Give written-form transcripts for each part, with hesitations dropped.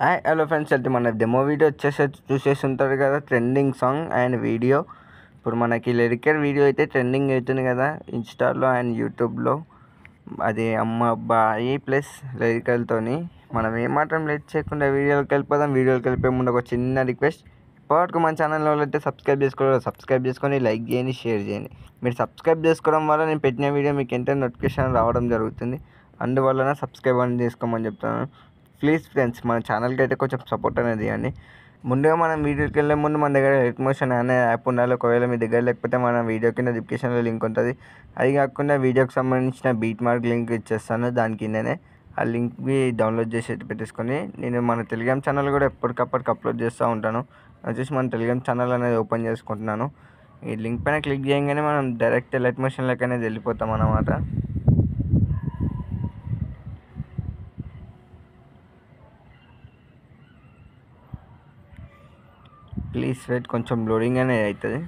Hi hello friends, అయితే మన demo video చూసేసి ఉంటారు కదా, ట్రెండింగ్ సాంగ్ అండ్ వీడియో. ఇప్పుడు మనకి లిరికల్ వీడియో అయితే ట్రెండింగ్ అవుతుంది కదా ఇన్స్టాలో అండ్ యూట్యూబ్లో. అది అమ్మ అబ్బాయి ప్లస్ లిరికల్తోని మనం ఏమాత్రం లేట్ చేయకుండా వీడియోకి వెళ్ళిపోదాం. వీడియోకి వెళ్ళిపోయే ముందు ఒక చిన్న రిక్వెస్ట్, ఇప్పటివరకు మన ఛానల్లో అయితే సబ్స్క్రైబ్ చేసుకొని లైక్ చేయండి, షేర్ చేయండి. మీరు సబ్స్క్రైబ్ చేసుకోవడం వల్ల నేను పెట్టిన వీడియో మీకు ఎంత నోటిఫికేషన్ రావడం జరుగుతుంది. అందువలన సబ్స్క్రైబ్ అని చేసుకోమని చెప్తాను. ప్లీజ్ ఫ్రెండ్స్, మన ఛానల్కి అయితే కొంచెం సపోర్ట్ అనేది ఇవ్వండి. ముందుగా మనం వీడియోకి వెళ్ళే ముందు మన దగ్గర ఎట్మోషన్ అనే యాప్ ఉండాలి. ఒకవేళ మీ దగ్గర లేకపోతే మన వీడియో కింద డిస్క్రిప్షన్లో లింక్ ఉంటుంది. అది కాకుండా వీడియోకి సంబంధించిన బీట్ మార్క్ లింక్ ఇచ్చేస్తాను, దాని కిందనే ఆ లింక్ని డౌన్లోడ్ చేసి పెట్టేసుకొని నేను మన టెలిగ్రామ్ ఛానల్ కూడా ఎప్పటికప్పటికి అప్లోడ్ చేస్తూ ఉంటాను. వచ్చేసి మన టెలిగ్రామ్ ఛానల్ అనేది ఓపెన్ చేసుకుంటున్నాను. ఈ లింక్ పైన క్లిక్ చేయగానే మనం డైరెక్ట్ లైట్ మోషన్లోకి అనేది వెళ్ళిపోతాం అన్నమాట. ప్లీజ్ వెయిట్, కొంచెం లోడింగ్ అనేది అవుతుంది.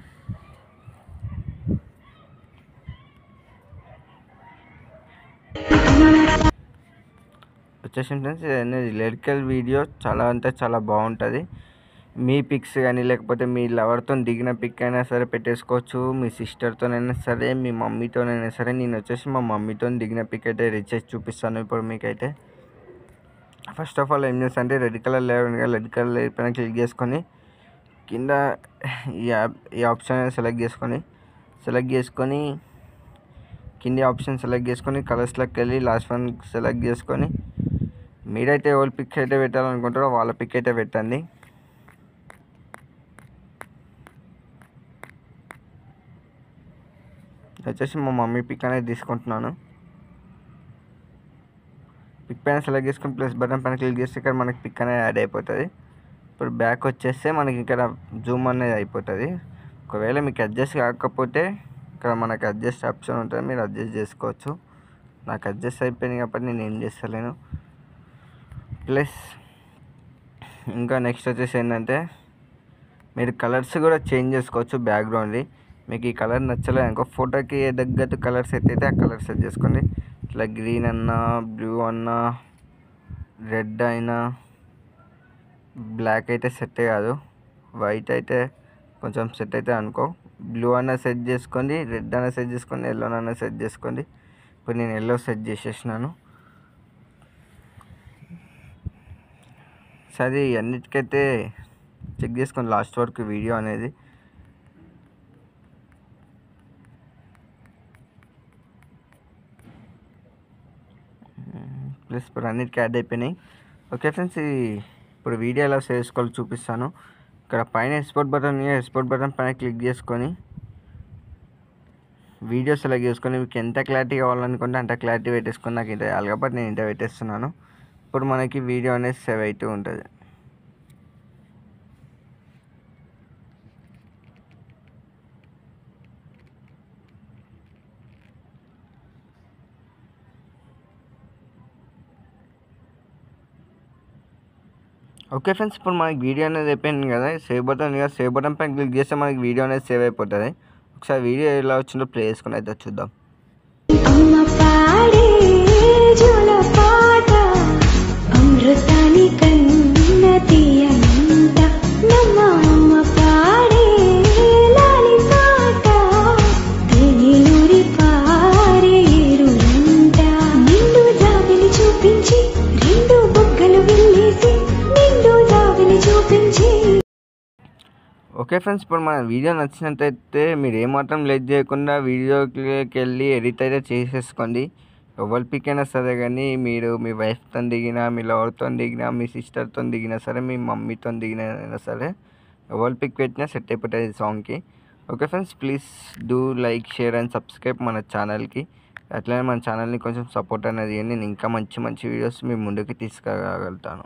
వచ్చేసి ఫ్రెండ్స్, అనేది లిరికల్ వీడియో చాలా అంటే చాలా బాగుంటుంది. మీ పిక్స్ కానీ లేకపోతే మీ లవర్తో దిగిన పిక్ అయినా సరే పెట్టేసుకోవచ్చు. మీ సిస్టర్తోనైనా సరే, మీ మమ్మీతోనైనా సరే. నేను వచ్చేసి మా మమ్మీతో దిగిన పిక్ అయితే రీచ్ చేసి చూపిస్తాను ఇప్పుడు మీకైతే. ఫస్ట్ ఆఫ్ ఆల్ ఏం చేస్తా అంటే, రెడ్ కలర్ లేయర్ పైన క్లిక్ చేసుకొని కింద ఈ ఆప్షన్ సెలెక్ట్ చేసుకొని కింది ఆప్షన్ సెలెక్ట్ చేసుకొని కలర్స్లోకి వెళ్ళి లాస్ట్ వన్ సెలెక్ట్ చేసుకొని మీరైతే ఎవరి పిక్ అయితే పెట్టాలనుకుంటారో వాళ్ళ పిక్ అయితే పెట్టండి. వచ్చేసి మా మమ్మీ పిక్ అనేది తీసుకుంటున్నాను. పిక్ పైన సెలెక్ట్ చేసుకొని ప్లస్ బటన్ పైన క్లిక్ చేస్తే ఇక్కడ మనకి పిక్ అనేది యాడ్ అయిపోతుంది. ఇప్పుడు బ్యాక్ వచ్చేస్తే మనకి ఇక్కడ జూమ్ అనేది అయిపోతుంది. ఒకవేళ మీకు అడ్జస్ట్ కాకపోతే ఇక్కడ మనకి అడ్జస్ట్ ఆప్షన్ ఉంటుంది, మీరు అడ్జస్ట్ చేసుకోవచ్చు. నాకు అడ్జస్ట్ అయిపోయింది కాబట్టి నేను ఏం చేస్తలేను. ప్లస్ ఇంకా నెక్స్ట్ వచ్చేసి ఏంటంటే, మీరు కలర్స్ కూడా చేంజ్ చేసుకోవచ్చు బ్యాక్గ్రౌండ్ది. మీకు ఈ కలర్ నచ్చలేదు ఇంకో ఫోటోకి తగ్గట్టు కలర్ సెట్ అయితే ఆ కలర్ సెట్ చేసుకోండి. ఇట్లా గ్రీన్ అన్నా, బ్లూ అన్నా, రెడ్ అయినా, బ్లాక్ అయితే సెట్ కాదు, వైట్ అయితే కొంచెం సెట్ అయితే అనుకో. బ్లూ అన్న సెట్ చేసుకోండి, రెడ్ అన్న సెట్ చేసుకోండి, ఎల్లో అన్న సెట్ చేసుకోండి. ఇప్పుడు నేను ఎల్లో సెట్ చేసేసినాను. సరే, అన్నిటికైతే చెక్ చేసుకోండి లాస్ట్ వరకు వీడియో అనేది. ప్లస్ ఇప్పుడు అన్నిటికీ యాడ్ అయిపోయినాయి. ఓకే ఫ్రెండ్స్, ఇప్పుడు వీడియో ఎలా సేవ్ చేసుకోవాలో చూపిస్తాను. ఇక్కడ పైన ఎక్స్పోర్ట్ బటన్ పైన క్లిక్ చేసుకొని వీడియో సెలెక్ట్ చేసుకొని మీకు ఎంత క్లారిటీ కావాలనుకుంటే అంత క్లారిటీ పెట్టేసుకొని, నాకు ఇంత కావాలి కాబట్టి నేను ఇంత పెట్టేస్తున్నాను. ఇప్పుడు మనకి వీడియో అనేది సేవ్ అవుతూ ఉంటుంది. ఓకే ఫ్రెండ్స్, ఇప్పుడు మనకి వీడియో అనేది అయిపోయింది కదా. సేవ్ బటన్ పైన క్లిక్ చేస్తే మనకి వీడియో అనేది సేవ్ అయిపోతుంది. ఒకసారి వీడియో ఎలా వచ్చిందో ప్లే చేసుకుని అయితే చూద్దాం. ఓకే ఫ్రెండ్స్, ఇప్పుడు మన వీడియో నచ్చినట్టయితే మీరు ఏమాత్రం లేట్ చేయకుండా వీడియోకి వెళ్ళి ఎడిట్ అయితే చేసేసుకోండి. ఎవరి పిక్ అయినా సరే కానీ, మీరు మీ వైఫ్తో దిగినా, మీ లవర్తో దిగినా, మీ సిస్టర్తో దిగినా సరే, మీ మమ్మీతో దిగినా సరే, ఎవరి పిక్ పెట్టినా సెట్ అయిపోతుంది సాంగ్కి. Okay friends, please do like, share and subscribe మన ఛానల్కి. అట్లనే మన ఛానల్ని కొంచెం సపోర్ట్ అనేది ఇవ్వండి. నేను ఇంకా మంచి వీడియోస్ మీ ముందుకి తీసుకురాగలుగుతాను.